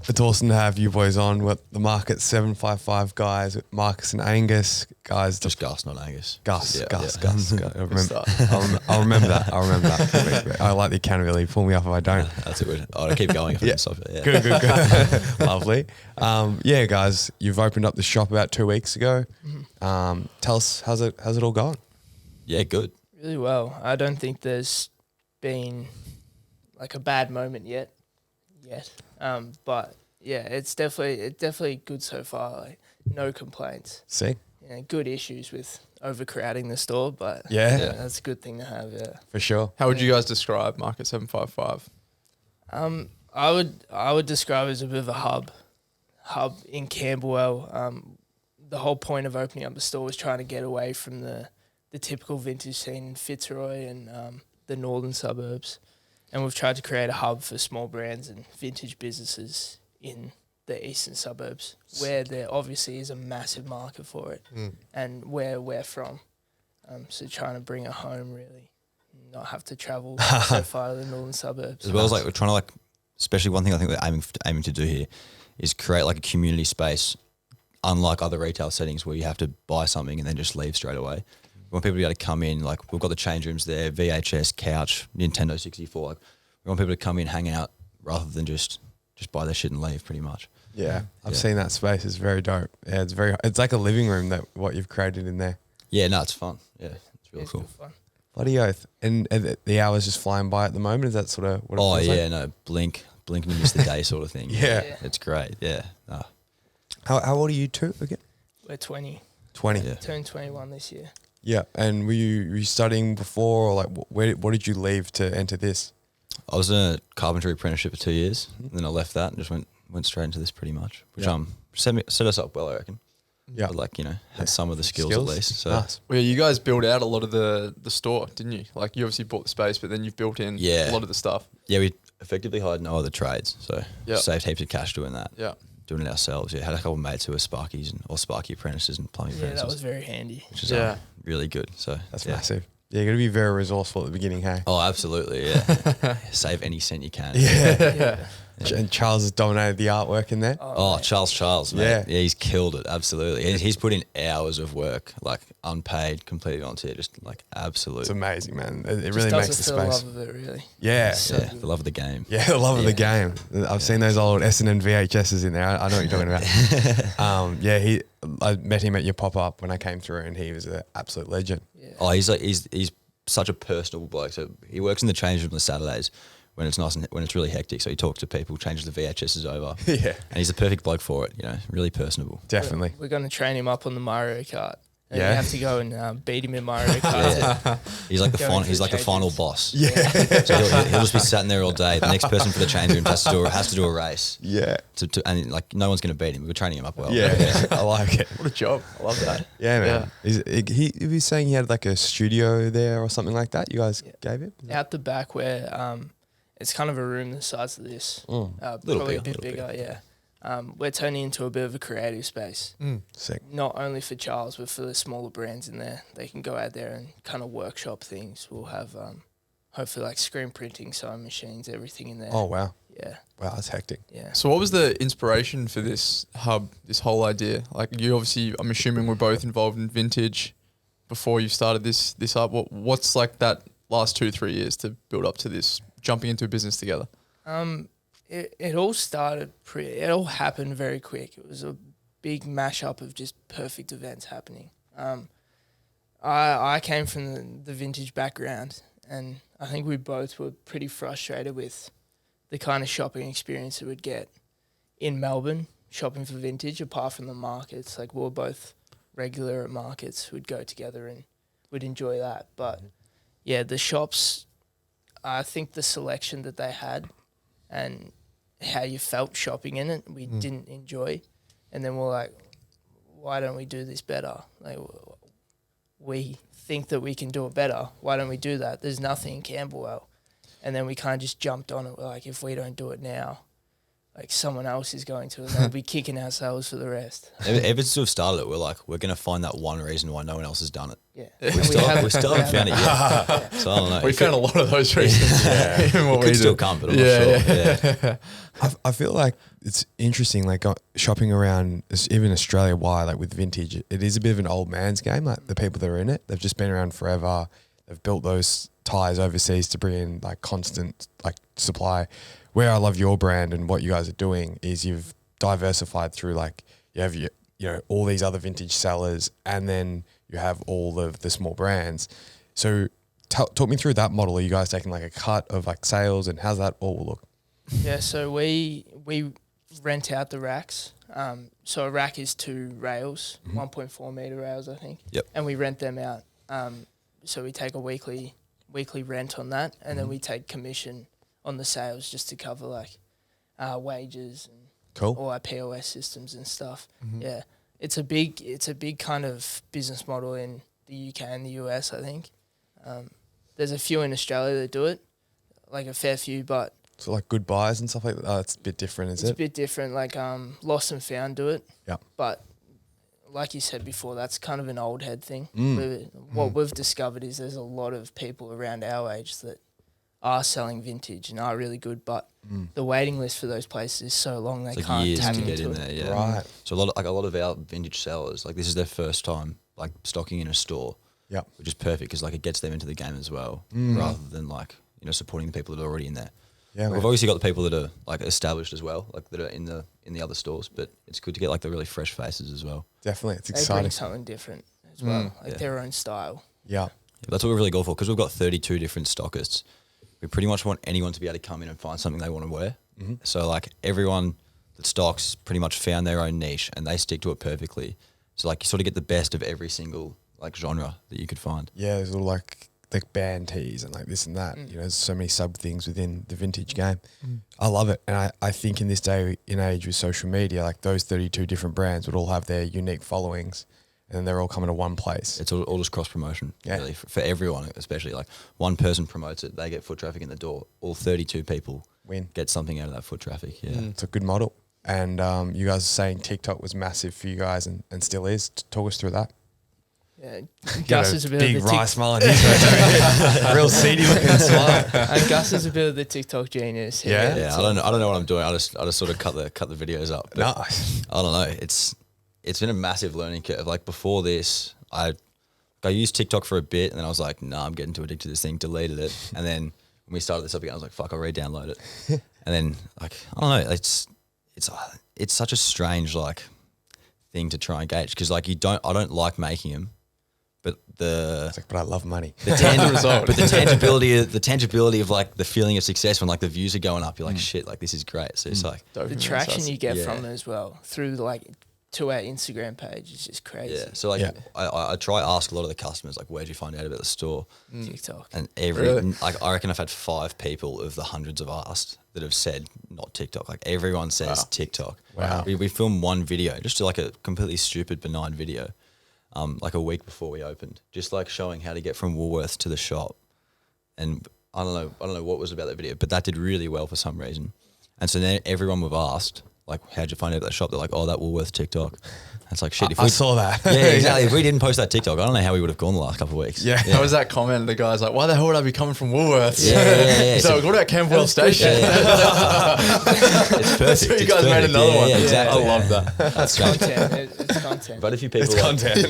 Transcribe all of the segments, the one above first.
It's awesome to have you boys on with the Market755 guys, with Marcus and Angus guys. Just Gus, not Angus. Gus. Yeah. I'll remember that. I like the accountability. Pull me up if I don't. That's it. I'll keep going if I don't stop it. Yeah. Good. Lovely. Yeah, guys, you've opened up the shop about 2 weeks ago. Tell us, how's it all going? Yeah, good. Really well. I don't think there's been like a bad moment yet. But yeah, it's definitely good so far. Like no complaints. See? Good issues with overcrowding the store, but Yeah. that's a good thing to have. Yeah, For sure. How would you guys describe Market755? I would describe it as a bit of a hub in Camberwell. The whole point of opening up the store was trying to get away from the typical vintage scene in Fitzroy and the northern suburbs. And we've tried to create a hub for small brands and vintage businesses in the eastern suburbs, where there obviously is a massive market for it, and where we're from. So trying to bring it home, really, not have to travel so far to the northern suburbs. As well as like we're trying to especially one thing I think we're aiming to do here is create like a community space, unlike other retail settings where you have to buy something and then just leave straight away. We want people to be able to come in, like we've got the change rooms there, VHS, couch, Nintendo 64. Like we want people to come in, hang out, rather than just buy their shit and leave, pretty much. Yeah, I've seen that space. It's very dope. Yeah, it's like a living room that what you've created in there. Yeah, no, it's fun. Yeah, it's really cool. Good fun. Bloody oath. And the hours just flying by at the moment. Is that sort of what it feels like? No, blink and you miss the day sort of thing. Yeah. It's great. Yeah. No. How old are you two again? We're 20. 20. Yeah. Turned 21 this year. Yeah. And were you studying before, or like what did you leave to enter this? I was in a carpentry apprenticeship for 2 years, and then I left that and just went straight into this pretty much, which set us up well, I reckon. Yeah. But had some of the skills at least. So Nice. Well, yeah, you guys built out a lot of the store, didn't you? Like you obviously bought the space, but then you've built in a lot of the stuff. yeah, we effectively hired no other trades, so Yeah. saved heaps of cash doing that. Yeah. Doing it ourselves. Yeah, had a couple of mates who were Sparky apprentices and plumbing Yeah, apprentices. that was very handy. which is Yeah. really good. So That's yeah. massive. Yeah, you got to be very resourceful at the beginning, hey? Oh, absolutely. Yeah, save any cent you can. Yeah. And Charles has dominated the artwork in there. Oh, Charles, mate. Yeah. Yeah, he's killed it, absolutely. And he's put in hours of work, like unpaid, completely volunteer, just like absolute. It's amazing, man. It Just really does makes it the for the space. love of it, really. Yeah. So Yeah, good. the love of the game. Yeah, the love of the game. I've seen those old S&N VHSs in there. I know what you're talking about. I met him at your pop-up when I came through, and he was an absolute legend. Yeah. Oh, he's such a personable bloke. So he works in the change room on the Saturdays when it's nice and when it's really hectic. So he talks to people, changes the VHSs over. Yeah. And he's the perfect bloke for it, really personable. Definitely. We're going to train him up on the Mario Kart. And Yeah. we have to go and beat him in Mario Kart. He's like the Going final, through he's like the changes. final boss. Yeah. So he'll just be sitting there all day. The next person for the change room has to do a race. Yeah. And no one's going to beat him. We're training him up well. Yeah. I like it. What a job. I love that. Yeah, man. He was saying he had like a studio there or something like that. You guys gave him? Out the back where it's kind of a room the size of this. Probably a bit bigger, yeah. We're turning into a bit of a creative space. Sick. Not only for Charles, but for the smaller brands in there. They can go out there and kind of workshop things. We'll have hopefully like screen printing, sewing machines, everything in there. Oh, wow. Yeah, Wow, that's hectic. yeah. So what was the inspiration for this hub, this whole idea? Like you obviously, I'm assuming we're both involved in vintage before you started this up. What's like that last 2-3 years to build up to this, jumping into a business together? It all started it all happened very quick. It was a big mashup of just perfect events happening. I came from the vintage background, and I think we both were pretty frustrated with the kind of shopping experience that we'd get in Melbourne, shopping for vintage, apart from the markets. Like we were both regular at markets, we'd go together and we'd enjoy that. But yeah, the shops, I think the selection that they had and how you felt shopping in it, we didn't enjoy. And then we're like, why don't we do this better? Like, we think that we can do it better. Why don't we do that? There's nothing in Camberwell. And then we kind of just jumped on it. We're like, if we don't do it now, like someone else is going to, and they'll be kicking ourselves for the rest. Ever since we've started it, we're like, we're going to find that one reason why no one else has done it. Yeah, We still haven't found it yet. So I don't know. We found a lot of those reasons. Even what It we could still do. come, but I'm not sure. Yeah. I feel like it's interesting, like shopping around, even Australia wide, like with vintage, it is a bit of an old man's game. Like the people that are in it, they've just been around forever. They've built those ties overseas to bring in like constant like supply. Where I love your brand and what you guys are doing is you've diversified through like you have all these other vintage sellers, and then you have all of the small brands. So talk me through that model. Are you guys taking like a cut of like sales, and how's that all look? Yeah, so we rent out the racks. So a rack is 2 rails, 1.4 meter rails, I think. Yep. And we rent them out. So we take a weekly rent on that, and then we take commission on the sales just to cover like wages and Cool. all our POS systems and stuff. Yeah, it's a big kind of business model in the UK and the US, I think. There's a few in Australia that do it, like a fair few, but So like good buys and stuff like that. Oh, it's a bit different, is it's it? a bit different. Like Lost and Found do it. Yeah. But like you said before, that's kind of an old head thing. Mm. What we've discovered is there's a lot of people around our age that are selling vintage and are really good, but the waiting list for those places is so long they It's like can't years tap to into get in it. there. Yeah. Right. So a lot of our vintage sellers, like this is their first time like stocking in a store. Yeah. Which is perfect because like it gets them into the game as well, rather than like supporting the people that are already in there. Yeah. We've obviously got the people that are like established as well, like that are in the other stores, but it's good to get like the really fresh faces as well. Definitely. It's They exciting. bring something different as well, like Yeah. their own style. Yeah. Yeah, that's what we've really gone for because we've got 32 different stockists. We pretty much want anyone to be able to come in and find something they want to wear. So like everyone that stocks pretty much found their own niche and they stick to it perfectly. So like you sort of get the best of every single like genre that you could find. Yeah, there's little like band tees and like this and that. There's so many sub things within the vintage game. I love it. And I think in this day and age with social media, like those 32 different brands would all have their unique followings, and then they're all coming to one place. It's all just cross promotion, Yeah. really, for everyone, especially like one person promotes it, they get foot traffic in the door. All 32 people Win. get something out of that foot traffic. Yeah. It's a good model. And you guys are saying TikTok was massive for you guys and still is. Talk us through that. Yeah, Gus is a bit big of the wry smile on his face. Real seedy looking smile. and Gus is a bit of the TikTok genius. Yeah? Yeah, I don't know what I'm doing. I just sort of cut the videos up. But Nice. I don't know. It's been a massive learning curve. Like before this, I used TikTok for a bit, and then I was like, nah, I'm getting too addicted to this thing. Deleted it, and then when we started this up again, I was like, fuck, I'll re-download it. And then like I don't know, it's such a strange like thing to try and gauge because like I don't like making them, but It's like, but I love money. the tangibility of like the feeling of success when like the views are going up, you're like shit, like this is great. So it's like The traction you get Yeah. from it as well through like to our Instagram page is just crazy. yeah. So like Yeah. I try to ask a lot of the customers like where'd you find out about the store, TikTok. and Really? like I reckon I've had 5 people of the hundreds I've asked that have said not TikTok. Like everyone says TikTok. Wow. We filmed one video, just like a completely stupid benign video, like a week before we opened, just like showing how to get from Woolworths to the shop. And I don't know what was about that video, but that did really well for some reason. And so then everyone we've asked, like, how'd you find out about that shop? They're like, oh, that Woolworths TikTok. And it's like, shit. If I we saw that. yeah, exactly. If we didn't post that TikTok, I don't know how we would have gone the last couple of weeks. Yeah. How was that comment? The guy's like, why the hell would I be coming from Woolworths? Yeah. So what about Campbell Station? It's perfect. So you It's guys made perfect. another one. Yeah, exactly. I love that. It's content. It's content. But a few people It's like, content.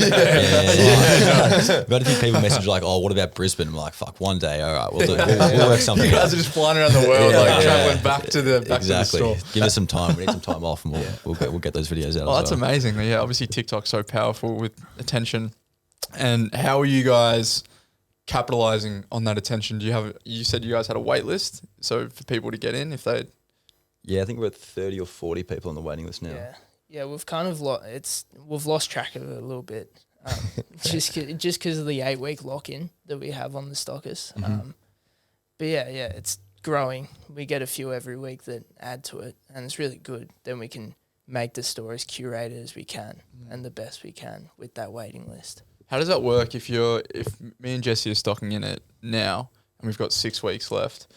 But a few people message like, oh, what about Brisbane? I'm like, fuck, one day, all right, we'll work something You guys out. are just flying around the world, Yeah. like traveling back to the Exactly. store. Give us some time. We need some time off, and we'll get those videos out. Oh, as that's well. amazing. Yeah, obviously TikTok's so powerful with attention. And how are you guys capitalizing on that attention? You said you guys had a wait list, so for people to get in if they Yeah, I think we're at 30 or 40 people on the waiting list now. Yeah, we've kind of we've lost track of it a little bit, just because of the 8-week lock-in that we have on the stockers. But yeah, it's growing. We get a few every week that add to it, and it's really good. Then we can make the store as curated as we can and the best we can with that waiting list. How does that work if me and Jesse are stocking in it now and we've got 6 weeks left?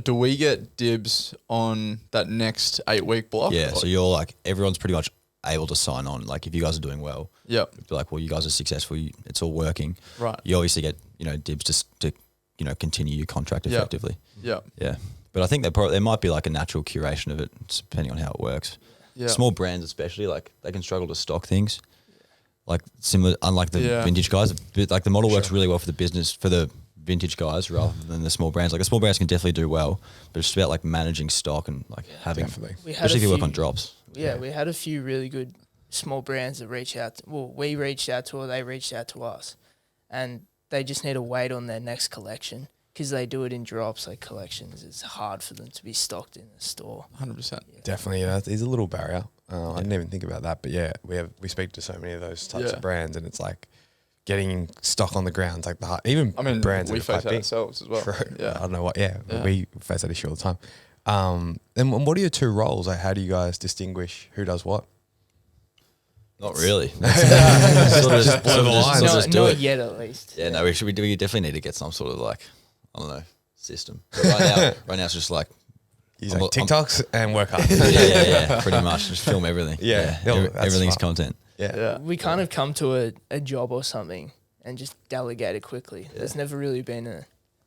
do we get dibs on that next 8-week block? Yeah, so you're like, everyone's pretty much able to sign on. Like if you guys are doing well, Yep. be like, well, you guys are successful, it's all working. Right. You obviously get, dibs to continue your contract effectively. Yep. Yeah. But I think there might be like a natural curation of it, depending on how it works. Yeah. Small brands especially, like they can struggle to stock things. Like similar, unlike the vintage guys, like the model works really well for the business, for the vintage guys rather than the small brands. Like the small brands can definitely do well, but it's just about like managing stock and like having, Definitely. especially if you work on drops. Yeah, we had a few really good small brands that reached out. We reached out to, or they reached out to us, and they just need to wait on their next collection because they do it in drops. Like collections, it's hard for them to be stocked in the store. 100%. Definitely, that is a little barrier. I didn't even think about that, but yeah, we speak to so many of those types of brands, and it's like getting stock on the ground, like the hard, even brands we that are face quite that big. ourselves as well. True. Yeah. I don't know what. Yeah, we face that issue all the time. And what are your two roles? Like, how do you guys distinguish who does what? Not really. Just blur the lines. Not yet, at least. Yeah, no, we definitely need to get some sort of like, I don't know, system. But right now it's just like, He's like TikToks and work hard. yeah, pretty much. Just film everything. Yeah. Everything's smart. content. Yeah. We kind of come to a job or something and just delegate it quickly. There's never really been a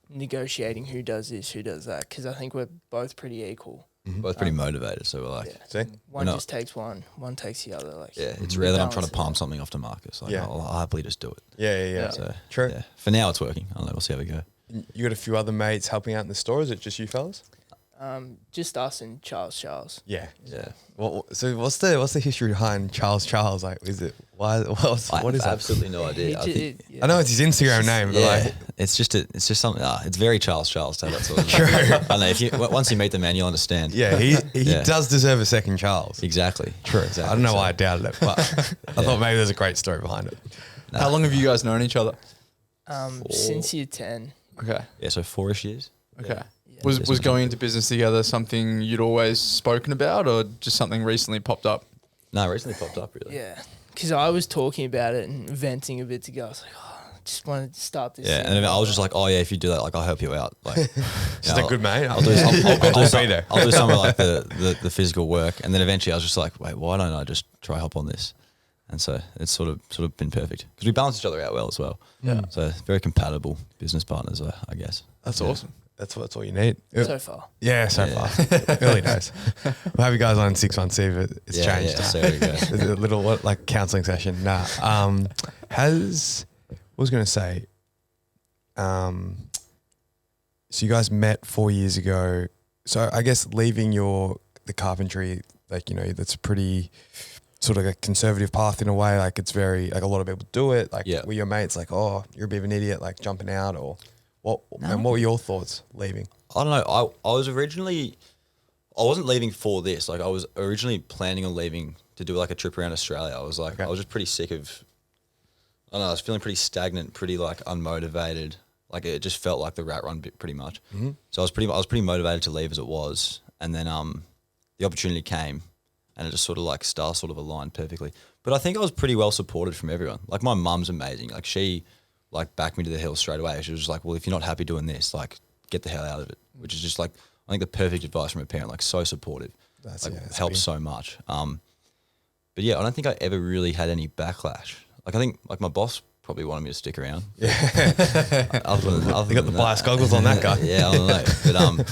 negotiating who does this, who does that, because I think we're both pretty equal. Both pretty motivated, so we're like, See? One just takes one takes the other. Like it's rare that I'm trying to palm something off to Marcus. Like, Yeah. I'll happily just do it. Yeah. So, True. yeah. For now, it's working. I don't know. We'll see how we go. You got a few other mates helping out in the store? Is it just you fellas? Just us and Charles. Yeah. Yeah. Well, so what's the history behind Charles? Like, is it why? What is I have that? absolutely no idea. I think, I know it's his Instagram name, but like, it's just something. It's very Charles to have that sort of. True. I don't know. If you once you meet the man, you'll understand. yeah, he does deserve a second Charles. Exactly. True. Exactly. I don't know why I doubted it, but I thought maybe there's a great story behind it. How long have you guys known each other? Since year 10. Okay. Yeah. So 4-ish years. Okay. Was going into business together something you'd always spoken about, or just something recently popped up? No, recently popped up really. Yeah, because I was talking about it and venting a bit ago. I was like, I just wanted to start this. Yeah, and I was just like, oh yeah, if you do that, like I'll help you out. Like, Just a good mate. I'll do some, there. I'll do some of like the physical work, and then eventually I was just like, wait, why don't I just try hop on this? And so it's sort of been perfect because we balance each other out well as well. Yeah. So very compatible business partners, I guess. That's awesome. That's all you need. So far. Yeah, so far. Early days. We'll have you guys on 6 months, see if it's changed. Yeah, so there we go. There's a little like counselling session. Nah. What was I going to say? So you guys met 4 years ago. So I guess leaving the carpentry, like, that's a pretty sort of a conservative path in a way. Like it's very, like a lot of people do it. Like were your mates like, oh, you're a bit of an idiot, like jumping out, or what? No. And what were your thoughts leaving? I don't know. I wasn't leaving for this. Like I was originally planning on leaving to do like a trip around Australia. I was like, I was just pretty sick of, I don't know, I was feeling pretty stagnant, pretty like unmotivated. Like it just felt like the rat run bit pretty much. Mm-hmm. So I was pretty motivated to leave as it was. And then the opportunity came and it just sort of like stars sort of aligned perfectly. But I think I was pretty well supported from everyone. Like my mum's amazing. Like she like backed me to the hill straight away. She was just like, well, if you're not happy doing this, like get the hell out of it, which is just like, I think the perfect advice from a parent, like so supportive. That's helps so much. But yeah, I don't think I ever really had any backlash. Like I think like my boss probably wanted me to stick around. Yeah. other You than got the that, bias goggles on that guy. Yeah, I don't know.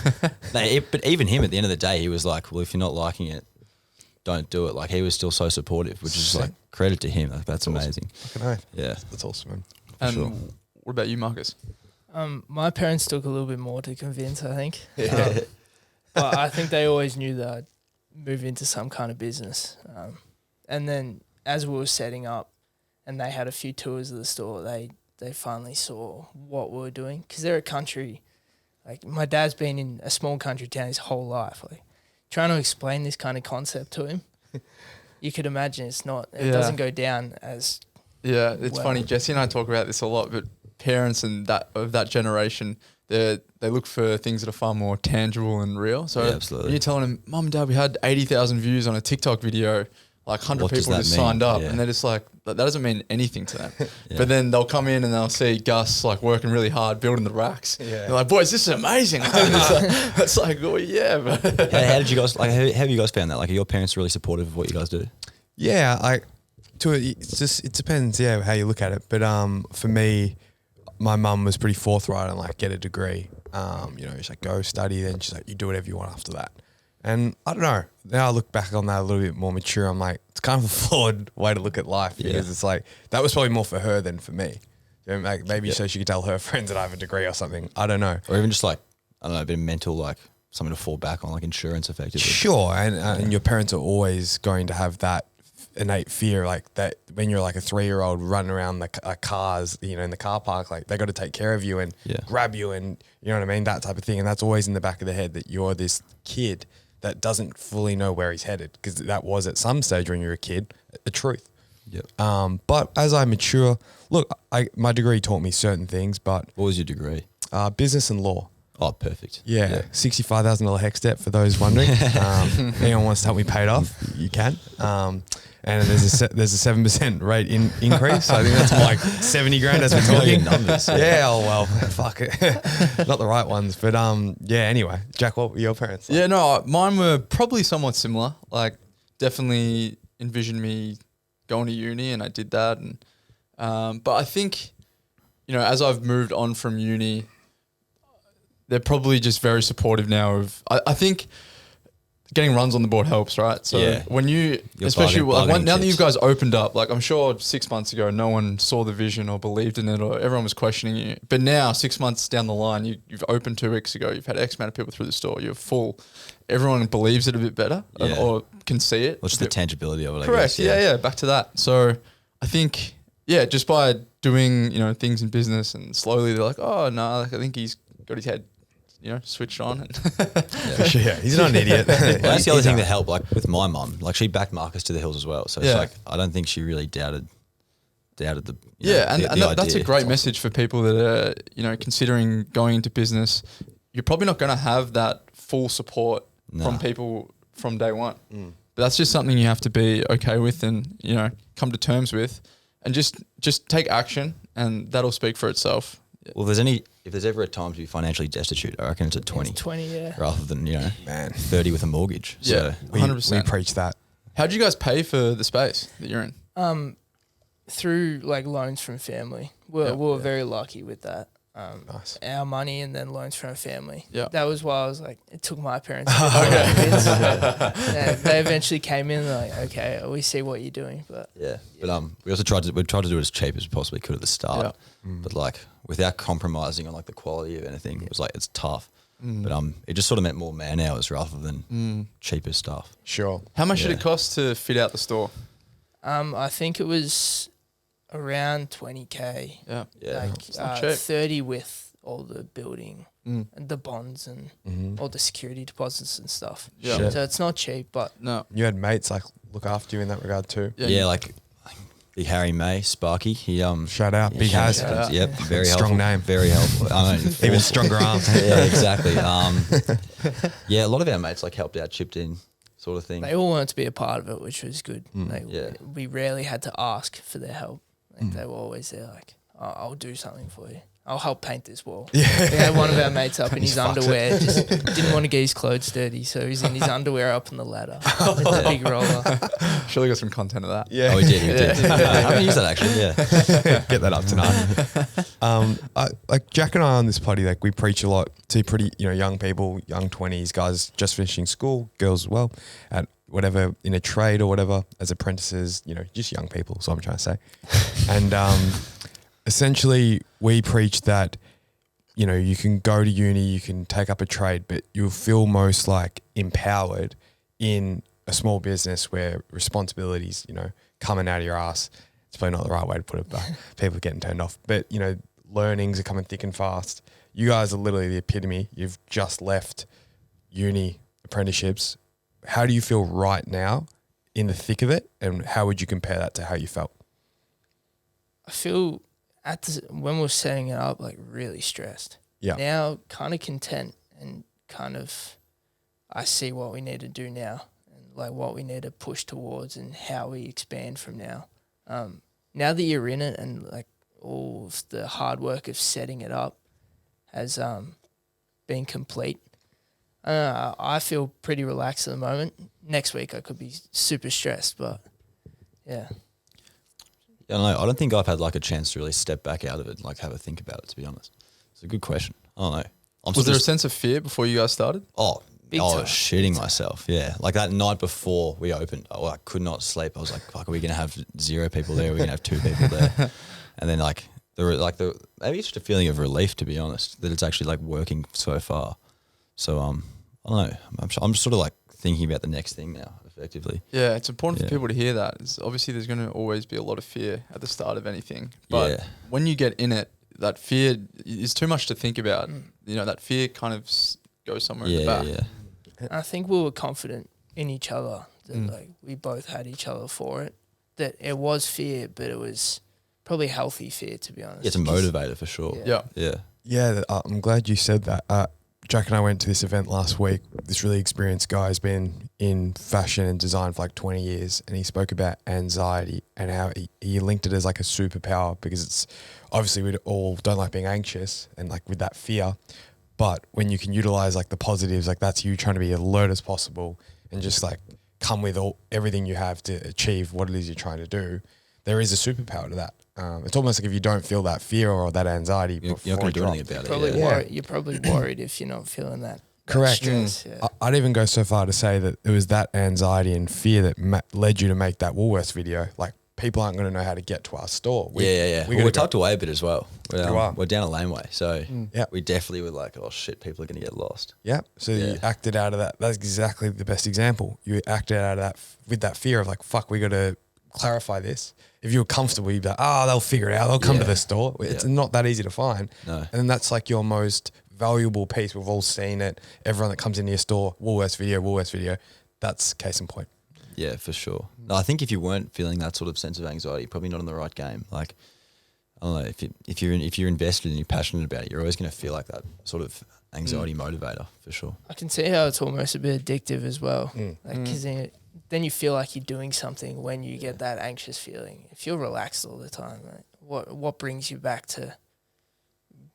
But but even him at the end of the day, he was like, well, if you're not liking it, don't do it. Like he was still so supportive, which is like credit to him. Like that's amazing. Yeah. That's awesome, man. And what about you, Marcus? My parents took a little bit more to convince, I think. But I think they always knew that I'd move into some kind of business. And then as we were setting up and they had a few tours of the store, they finally saw what we were doing. Because they're a country, like my dad's been in a small country town his whole life. Like trying to explain this kind of concept to him, you could imagine it doesn't go down as Yeah, it's funny. Jesse and I talk about this a lot, but parents and of that generation, they look for things that are far more tangible and real. So absolutely. You're telling them, Mum and Dad, we had 80,000 views on a TikTok video. like 100 What does people that just mean? signed up, Yeah. and they're just like, that doesn't mean anything to them. Yeah. But then they'll come in and they'll see Gus like working really hard, building the racks. Yeah. They're like, boys, this is amazing. It's like, oh yeah, but How did you guys like? How have you guys found that? Like, are your parents really supportive of what you guys do? Yeah, it depends, yeah, how you look at it. But for me, my mum was pretty forthright and like, get a degree. She's like, go study. Then she's like, you do whatever you want after that. And I don't know. Now I look back on that a little bit more mature. I'm like, it's kind of a flawed way to look at life because it's like that was probably more for her than for me. Like maybe so she could tell her friends that I have a degree or something. I don't know. Or even just like, I don't know, a bit of mental, like something to fall back on, like insurance effectively. Sure, and your parents are always going to have that innate fear, like that when you're like a 3-year-old running around the cars, in the car park, like they got to take care of you and grab you, and you know what I mean, that type of thing. And that's always in the back of the head that you're this kid that doesn't fully know where he's headed, because that was at some stage when you're a kid the truth. Yep. But as I mature, look, my degree taught me certain things, but What was your degree? business and law. Oh, perfect. Yeah, $65,000 HEC debt for those wondering. Anyone wants to help me pay it off, you can. And there's a 7% rate increase. So I think that's more like 70 grand as we're talking. Numbers. Yeah, oh well, fuck it, not the right ones. But yeah. Anyway, Jack, what were your parents like? yeah, no, mine were probably somewhat similar. Like, definitely envisioned me going to uni, and I did that. And but I think, as I've moved on from uni, they're probably just very supportive now of. I think getting runs on the board helps, right? So Yeah. when you, You're especially bargaining now that you chips. guys opened up, like I'm sure 6 months ago, no one saw the vision or believed in it, or everyone was questioning you. But now, 6 months down the line, you've opened 2 weeks ago, you've had X amount of people through the store, you're full. Everyone believes it a bit better Yeah. or can see it. Well, just the tangibility of it, I Correct. guess. Yeah. Back to that. So I think, just by doing, things in business, and slowly they're like, oh no, like, I think he's got his head, switched on. Yeah, he's not an idiot. Well, that's the other thing that helped, like with my mum. Like, she backed Marcus to the hills as well. So it's Yeah. like, I don't think she really doubted the Yeah, the that's a idea. great message for people that are, considering going into business. You're probably not going to have that full support from people from day one. But that's just something you have to be okay with, and come to terms with, and just take action, and that'll speak for itself. Well, if there's ever a time to be financially destitute, I reckon it's at 20, It's 20, yeah. rather than Man, 30 with a mortgage. Yeah, So, we 100%. preach that. How do you guys pay for the space that you're in? Through like loans from family. We were very lucky with that. Nice. Our money and then loans from our family. Yeah. That was why I was like, it took my parents a bit more convinced, but, yeah, they eventually came in and they're like, okay, we see what you're doing. But yeah. But we also tried to do it as cheap as we possibly could at the start. But like without compromising on like the quality of anything, it was like, it's tough. But it just sort of meant more man hours rather than cheaper stuff. Sure. How much did it cost to fit out the store? I think it was around 20K. Yeah. Yeah. It's not cheap. 30 with all the building and the bonds and all the security deposits and stuff. Yeah. Shit. So it's not cheap, but No. You had mates like look after you in that regard too. Yeah, like Big Harry May, Sparky. He Shout out, Big shout Haz. out. Yep, very Strong helpful. name. Very helpful. I mean, Even stronger arms. yeah, exactly. Yeah, a lot of our mates like helped out, chipped in, sort of thing. they all wanted to be a part of it, which was good. Yeah. We rarely had to ask for their help. Like they were always there like, I'll do something for you. I'll help paint this wall. Yeah. We had one of our mates up in his underwear, just didn't want to get his clothes dirty, so he's in his underwear up on the ladder with the big roller. Surely got some content of that. Yeah. Oh, we did. I haven't used that actually. Yeah. Get that up tonight. Like Jack and I on this party, like we preach a lot to pretty, young people, young 20s, guys just finishing school, girls as well, at whatever, in a trade or whatever, as apprentices, just young people, so I'm trying to say. And essentially we preach that, you can go to uni, you can take up a trade, but you'll feel most like empowered in a small business where responsibilities, coming out of your ass. It's probably not the right way to put it, but people are getting turned off. But, learnings are coming thick and fast. You guys are literally the epitome. You've just left uni apprenticeships. How do you feel right now in the thick of it? And how would you compare that to how you felt? I feel when we're setting it up, like really stressed. Yeah. Now kind of content and kind of I see what we need to do now and like what we need to push towards and how we expand from now. Now that you're in it and like all of the hard work of setting it up has been complete, I feel pretty relaxed at the moment. Next week I could be super stressed, but yeah. I don't know. I don't think I've had like a chance to really step back out of it and like have a think about it, to be honest. It's a good question. I don't know. Was there a sense of fear before you guys started? Oh, Big I time. was shitting myself. Yeah. Like that night before we opened, I could not sleep. I was like, fuck, are we going to have 0 people there? Are we going to have 2 people there? And then maybe it's just a feeling of relief, to be honest, that it's actually like working so far. So, I don't know. I'm sort of like thinking about the next thing now, effectively. Yeah, it's important for people to hear that. Obviously, there's going to always be a lot of fear at the start of anything. But when you get in it, that fear is too much to think about. You know, that fear kind of goes somewhere in the back. Yeah. I think we were confident in each other that like we both had each other for it. That it was fear, but it was probably healthy fear, to be honest. It's a motivator for sure. Yeah. Yeah, I'm glad you said that. Jack and I went to this event last week. This really experienced guy has been in fashion and design for like 20 years, and he spoke about anxiety and how he linked it as like a superpower, because it's obviously we all don't like being anxious and like with that fear, but when you can utilize like the positives, like that's you trying to be alert as possible and just like come with everything you have to achieve what it is you're trying to do. There is a superpower to that. It's almost like if you don't feel that fear or that anxiety, You're not going to do anything about it. You're probably worried if you're not feeling that. Correct. Stress, yeah. I'd even go so far to say that it was that anxiety and fear that led you to make that Woolworths video. Like, people aren't going to know how to get to our store. We're tucked away a bit as well. We're down a laneway, so Yep. we definitely were like, oh shit, people are going to get lost. Yeah. So you acted out of that. That's exactly the best example. You acted out of that with that fear of like, fuck, we got to clarify this. If you were comfortable, you'd be like, they'll figure it out. They'll come to the store. It's not that easy to find. No. And then that's like your most valuable piece. We've all seen it. Everyone that comes into your store, Woolworths video. That's case in point. Yeah, for sure. No, I think if you weren't feeling that sort of sense of anxiety, you're probably not in the right game. Like, I don't know, if you're invested and you're passionate about it, you're always going to feel like that sort of anxiety motivator for sure. I can see how it's almost a bit addictive as well. Like, 'cause then you feel like you're doing something when you get that anxious feeling. If you're relaxed all the time, like, what brings you back to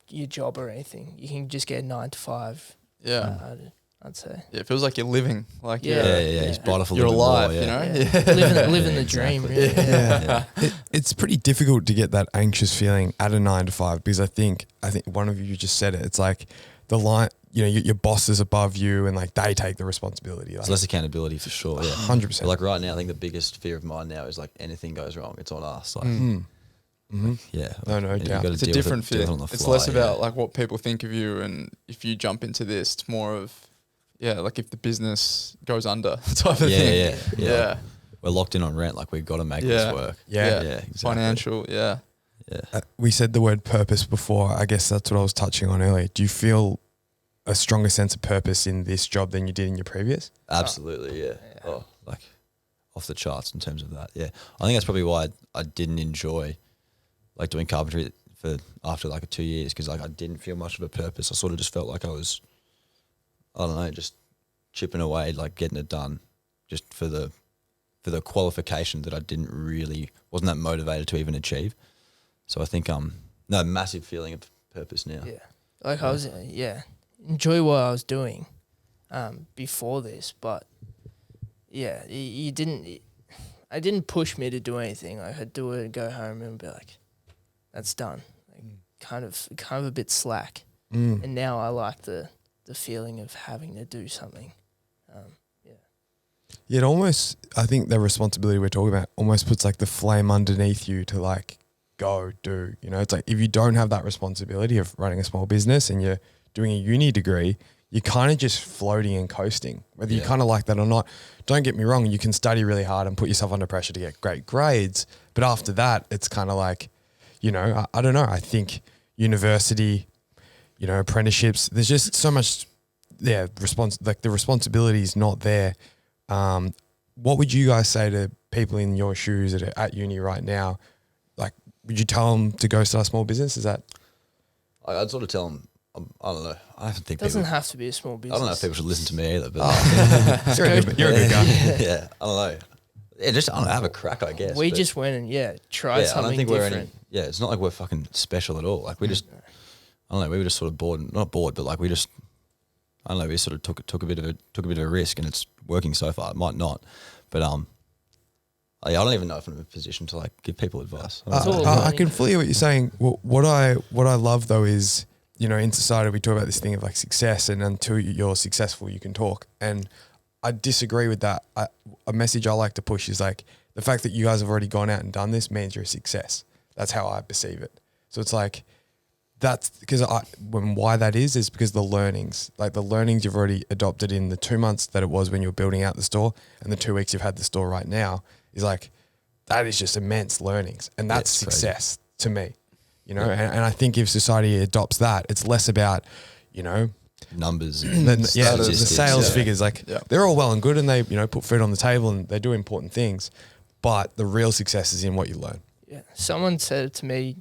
your job or anything? You can just get 9 to 5. Yeah. I'd say. Yeah, it feels like you're living. Like Yeah. He's bought you're alive, you know? Yeah. Living the dream, really. Yeah. It's pretty difficult to get that anxious feeling at a 9 to 5, because I think one of you just said it. It's like the line, you know, your boss is above you and like they take the responsibility. Like, It's less accountability for sure. Yeah, 100%. But like right now, I think the biggest fear of mine now is like anything goes wrong, it's on us. Like, yeah, No you doubt. gotta It's a deal with different deal with fear. it on the It's fly, less about like what people think of you, and if you jump into this, it's more of like if the business goes under type of thing. Yeah. We're locked in on rent. Like we've got to make this work. Yeah. Exactly. Financial. Yeah. We said the word purpose before. I guess that's what I was touching on earlier. Do you feel a stronger sense of purpose in this job than you did in your previous? Absolutely, yeah. Oh, like off the charts in terms of that. Yeah, I think that's probably why I didn't enjoy like doing carpentry after like 2 years, because like I didn't feel much of a purpose. I sort of just felt like I was, I don't know, just chipping away, like getting it done, just for the qualification that I wasn't that motivated to even achieve. So I think massive feeling of purpose now. Yeah. Like I was, enjoy what I was doing before this, but I didn't push me to do anything. Like I'd do it and go home and be like, that's done. Like kind of a bit slack. And now I like the feeling of having to do something. Yeah, it almost, I think the responsibility we're talking about almost puts like the flame underneath you to like go do, you know, it's like if you don't have that responsibility of running a small business and you're doing a uni degree, you're kind of just floating and coasting, whether you kind of like that or not. Don't get me wrong, you can study really hard and put yourself under pressure to get great grades. But after that, it's kind of like, you know, I don't know. I think university, you know, apprenticeships, there's just so much, the responsibility is not there. What would you guys say to people in your shoes that are at uni right now? Like, would you tell them to go start a small business? Is that? I'd sort of tell them, I don't know. I don't think It doesn't people. have to be a small I business. don't know if people should listen to me either, but You're a good guy. yeah, I don't know. Yeah, just I don't know, have a crack, I guess. We but just went and tried I something don't think different. we're it's not like we're fucking special at all. Like we just, I don't know, we were just sort of bored, not bored, but like we just, I don't know, we sort of took a bit of a risk, and it's working so far. It might not, but I don't even know if I'm in a position to like give people advice. I don't It's all know. learning. I can fully hear what you're saying. What I love though is, you know, in society we talk about this thing of like success, and until you're successful, you can talk. And I disagree with that. A message I like to push is like the fact that you guys have already gone out and done this means you're a success. That's how I perceive it. So it's like that's because why that is because the learnings you've already adopted in the 2 months that it was when you were building out the store, and the 2 weeks you've had the store right now is like that is just immense learnings, and that's success to me. You know, and I think if society adopts that, it's less about, you know, Numbers, the and sales figures. Like Yeah. they're all well and good, and they, you know, put food on the table and they do important things, but the real success is in what you learn. Yeah, someone said it to me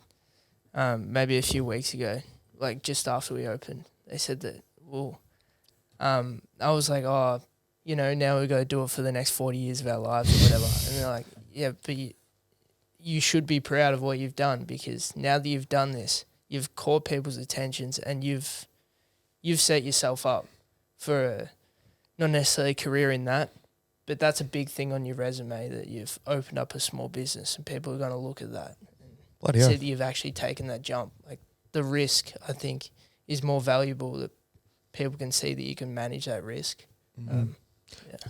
maybe a few weeks ago, like just after we opened. They said that, well, I was like, oh, you know, now we got to do it for the next 40 years of our lives or whatever. And they're like, yeah, but you should be proud of what you've done, because now that you've done this, you've caught people's attentions, and you've set yourself up for not necessarily a career in that, but that's a big thing on your resume, that you've opened up a small business, and people are going to look at that Bloody and hell. see that you've actually taken that jump. Like the risk, I think, is more valuable, that people can see that you can manage that risk.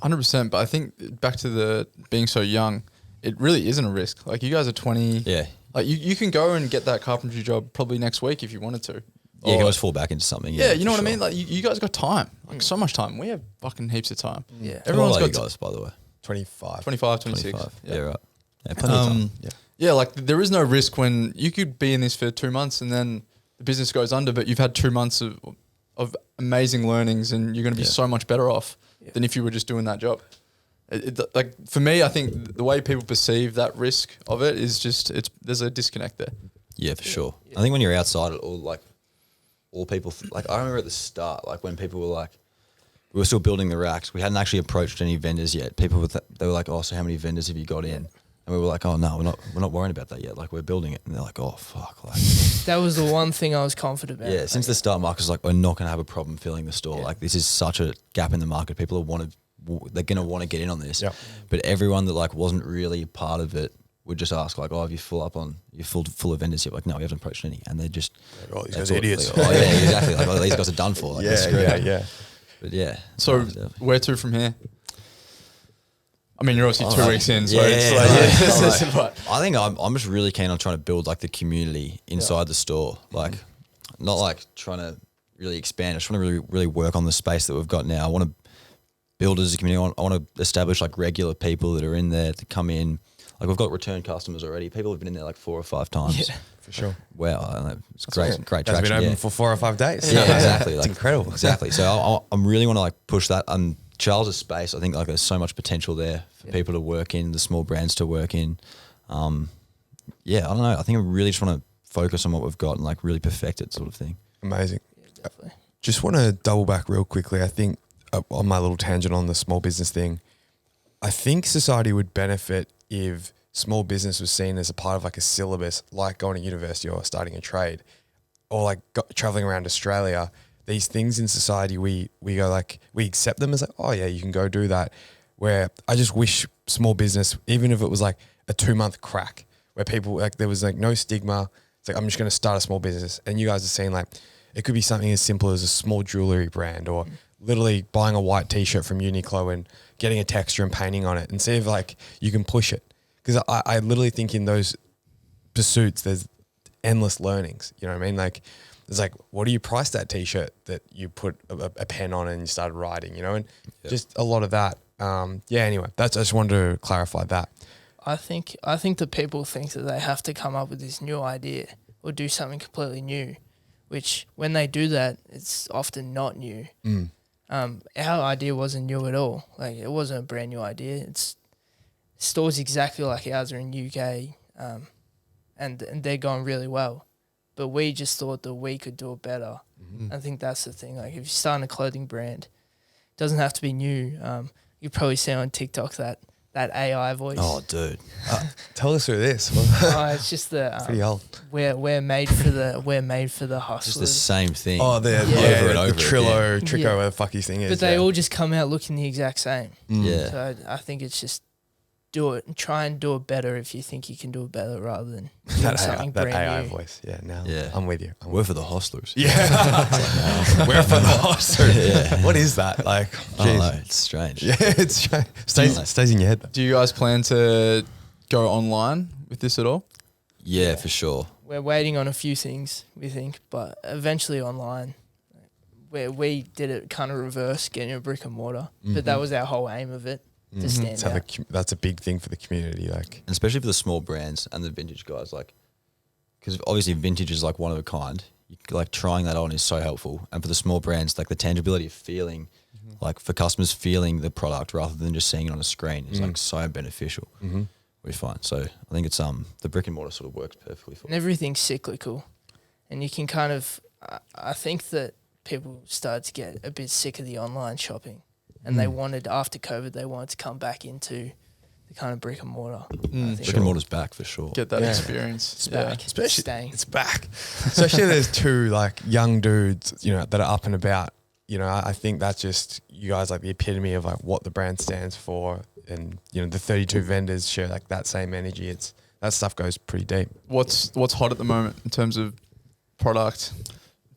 100%. But I think back to the being so young, it really isn't a risk. Like you guys are 20. yeah. Like you can go and get that carpentry job probably next week if you wanted to. Yeah, you can always fall back into something. Yeah, you know for what I mean? sure. Like you guys got time, like so much time. We have fucking heaps of time. Yeah. How old Everyone's are got you guys, by the way? 25. 25, 26. 25. Yeah, right. Yeah, plenty of time. Yeah, like there is no risk when you could be in this for 2 months and then the business goes under, but you've had 2 months of amazing learnings, and you're going to be so much better off than if you were just doing that job. Like for me, I think the way people perceive that risk of it is just there's a disconnect there. Yeah, for sure. I think when you're outside it all, like all people, like I remember at the start, like when people were like, we were still building the racks. We hadn't actually approached any vendors yet. People were they were like, oh, so how many vendors have you got in? And we were like, oh no, we're not worrying about that yet. Like we're building it. And they're like, oh fuck. Like That was the one thing I was confident about. yeah, since the start, Marcus was like, we're not going to have a problem filling the store. Like this is such a gap in the market. People they're going to want to get in on this. Yep. But everyone that like wasn't really part of it would just ask like, oh, have you full of vendors yet? Like, no, we haven't approached any. And they're just, Oh, these that's guys are all- idiots. Like, oh yeah, exactly. Like, oh, these guys are done for. Like, they're screwed. yeah. But yeah. So Yeah. where to from here? I mean, you're obviously 2 like- weeks in, so Yeah, it's yeah, like, yeah. but I think I'm just really keen on trying to build like the community inside the store. Like, not like trying to really expand. I just want to really work on the space that we've got now. I want to build as a community. I want to establish like regular people that are in there to come in. Like we've got return customers already. People have been in there like 4 or 5 times. For sure. Wow, I don't know. It's great It's traction. been open yeah. for 4 or 5 days. Yeah, exactly. It's Like, incredible. Exactly. So I really want to like push that. Charles's space, I think like there's so much potential there for people to work in, the small brands to work in. Yeah, I don't know. I think I really just want to focus on what we've got and like really perfect it, sort of thing. Amazing. Definitely. Just want to double back real quickly. I think on my little tangent on the small business thing, I think society would benefit if small business was seen as a part of like a syllabus, like going to university or starting a trade, or like traveling around Australia. These things in society, we go like, we accept them as like, oh yeah, you can go do that. Where I just wish small business, even if it was like a 2-month crack, where people like, there was like no stigma. It's like, I'm just going to start a small business. And you guys are saying like, it could be something as simple as a small jewelry brand, or literally buying a white t-shirt from Uniqlo and getting a texture and painting on it, and see if like you can push it. Because I literally think in those pursuits, there's endless learnings. You know what I mean? Like, it's like, what do you price that t-shirt that you put a pen on and you started writing, you know? And just a lot of that. Anyway, I just wanted to clarify that. I think that people think that they have to come up with this new idea or do something completely new, which when they do that, it's often not new. Our idea wasn't new at all. Like, it wasn't a brand new idea. It's stores exactly like ours are in UK, and they're going really well. But we just thought that we could do it better I think that's the thing. Like if you're starting a clothing brand, it doesn't have to be new. You probably see on TikTok that AI voice. Oh, dude. Tell us who this. It's just the Pretty old. we're made for the hustlers. Just the same thing. Oh, the Over and over the Trillo, again. Trico, Yeah. whatever the fuck his thing is. But they all just come out looking the exact same. Yeah. So I think it's just do it and try and do it better if you think you can do it better rather than doing that something that brand AI new. voice. Yeah, now Yeah. I'm with you. We're for the hostlers. Yeah. We're from the hostel. Yeah. What is that? Like, I don't know. jeez. It's strange. Yeah, it's stays in your head. Do you guys plan to go online with this at all? Yeah, for sure. We're waiting on a few things, we think, but eventually online. Where we did it kind of reverse, getting a brick and mortar, but that was our whole aim of it to stand So out. that's a big thing for the community. Like, And especially for the small brands and the vintage guys, like, because obviously vintage is like one of a kind. Like trying that on is so helpful. And for the small brands, like the tangibility of feeling, like for customers feeling the product rather than just seeing it on a screen is like so beneficial. We find. So I think it's the brick and mortar sort of works perfectly for And everything's cyclical, and you can kind of. I think that people started to get a bit sick of the online shopping, and they wanted after COVID they wanted to come back into the kind of brick and mortar. I think brick and mortar's back for sure. Get that Yeah. experience. it's back, it's staying. it's back. Especially there's two like young dudes, that are up and about. I think that's just you guys like the epitome of like what the brand stands for, and the 32 vendors share like that same energy. It's that stuff goes pretty deep. What's hot at the moment in terms of product,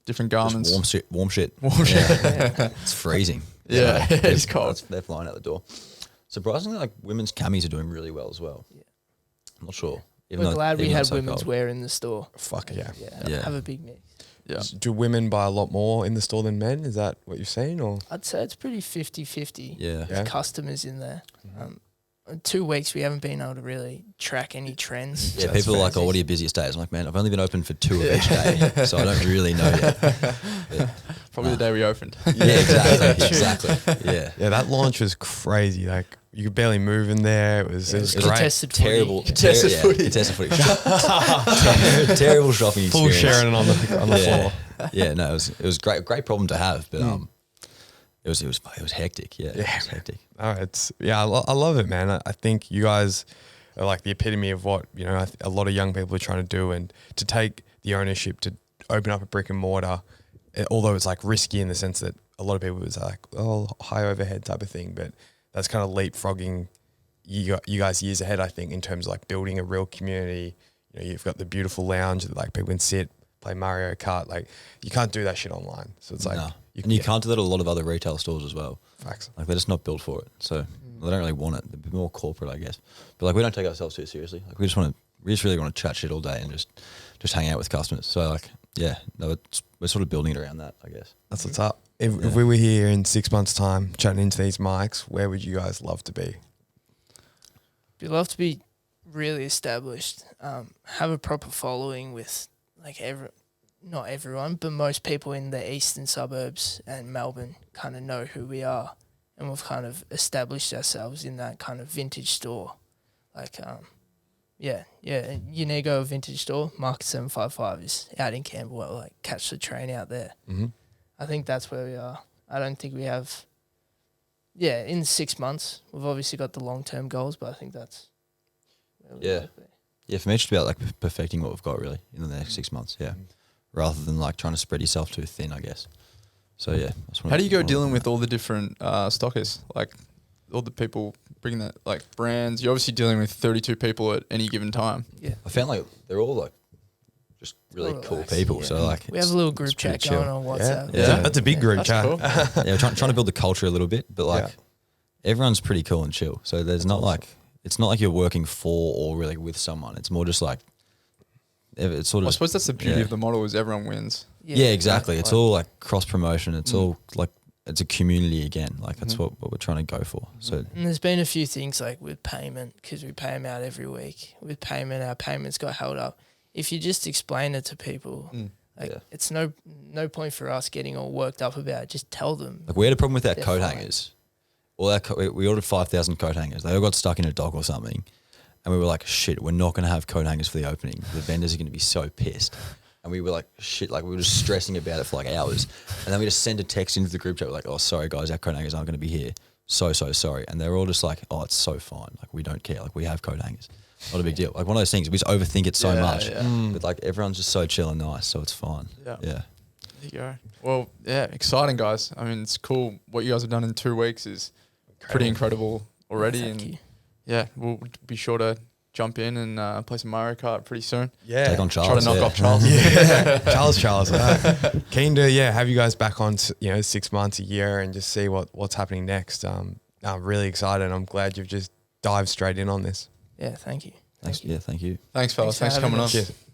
different garments? Just warm shit. Warm shit. Yeah. It's freezing. Yeah, They're- it's cold. They're flying out the door. Surprisingly, like women's camis are doing really well as well. Yeah. I'm not sure. We're glad we even though had it's so women's cold. wear in the store. Fuck yeah. Yeah. Have a big mix. Yeah. Do women buy a lot more in the store than men? Is that what you've seen, or I'd say it's pretty 50-50. Yeah. Yeah. Customers in there. In 2 weeks we haven't been able to really track any trends. Yeah, That's people are like, fair. "Oh, what are your busiest days?" I'm like, "Man, I've only been open for 2 of each day, so I don't really know yet." Probably the day we opened. Yeah, exactly. Yeah, yeah, that launch was crazy. Like you could barely move in there. It was It was great. contested footy. terrible, Contested footy. contested footy. Terrible shopping Full experience. sharing on the Yeah, floor. yeah. No, it was great problem to have, but it was hectic. Yeah, it was hectic. Oh, I love it, man. I think you guys are like the epitome of what a lot of young people are trying to do, and to take the ownership to open up a brick and mortar, although it's like risky in the sense that a lot of people was like, oh, high overhead type of thing, but that's kind of leapfrogging you guys years ahead, I think, in terms of like building a real community. You've got the beautiful lounge that like people can sit, play Mario Kart. Like you can't do that shit online. So it's like No. And you can't do that at a lot of other retail stores as well. Facts. Like they're just not built for it. So they don't really want it. They're more corporate, I guess. But like we don't take ourselves too seriously. Like we just really want to chat shit all day and just hang out with customers. So like, yeah, no, we're sort of building it around that, I guess. That's what's up. If we were here in 6 months' time chatting into these mics, where would you guys love to be? We'd love to be really established, have a proper following with like not everyone, but most people in the eastern suburbs and Melbourne kind of know who we are, and we've kind of established ourselves in that kind of vintage store. Like, you need to go to a vintage store. Market755 is out in Camberwell. Like, catch the train out there. Mm-hmm. I think that's where we are. I don't think we have. Yeah, in 6 months, we've obviously got the long-term goals, but I think that's where we Yeah. like to be. Yeah, for me, it's just about like perfecting what we've got really in the next 6 months. Yeah. Rather than like trying to spread yourself too thin, I guess. So yeah. How do you go dealing with all the different stockers? Like all the people bringing that, like brands. You're obviously dealing with 32 people at any given time. Yeah. I found like they're all like just really All cool relaxed, people. yeah. So like We have a little group it's pretty chat going chill. on WhatsApp. Yeah. That's a big group That's chat. cool. Yeah, we're trying to build the culture a little bit, but like everyone's pretty cool and chill. So there's not like it's not like you're working for or really with someone. It's more just like it's sort I of suppose that's the beauty of the model is everyone wins. yeah, exactly. It's Like- all like cross promotion. It's all like it's a community again. Like that's what we're trying to go for. So And there's been a few things like with payment, because we pay them out every week. With payment, our payments got held up. If you just explain it to people, like Yeah. it's no point for us getting all worked up about it. Just tell them. like we had a problem with our They're coat fine. hangers. All our we ordered 5,000 coat hangers. They all got stuck in a dock or something. And we were like, shit, we're not going to have coat hangers for the opening. The vendors are going to be so pissed. And we were like, shit, like we were just stressing about it for like hours. And then we just send a text into the group chat. We're like, oh, sorry guys, our coat hangers aren't going to be here. So sorry. And they're all just like, oh, it's so fine. Like we don't care. Like we have coat hangers. Not a big deal. Like one of those things, we just overthink it so much. Yeah. But like everyone's just so chill and nice. So it's fine. Yeah. Yeah. There you go. Well, yeah, exciting guys. I mean, it's cool. What you guys have done in 2 weeks is pretty incredible already. Thank and you. yeah, we'll be sure to jump in and play some Mario Kart pretty soon. Yeah. Take on Charles. Try to knock off Charles. Yeah. Charles. Keen to have you guys back on 6 months, a year, and just see what's happening next. I'm really excited. I'm glad you've just dived straight in on this. Yeah, thank you. Thanks. Yeah, thank you. Thanks, fellas. Thanks Thanks for for coming having on. us. Cheers.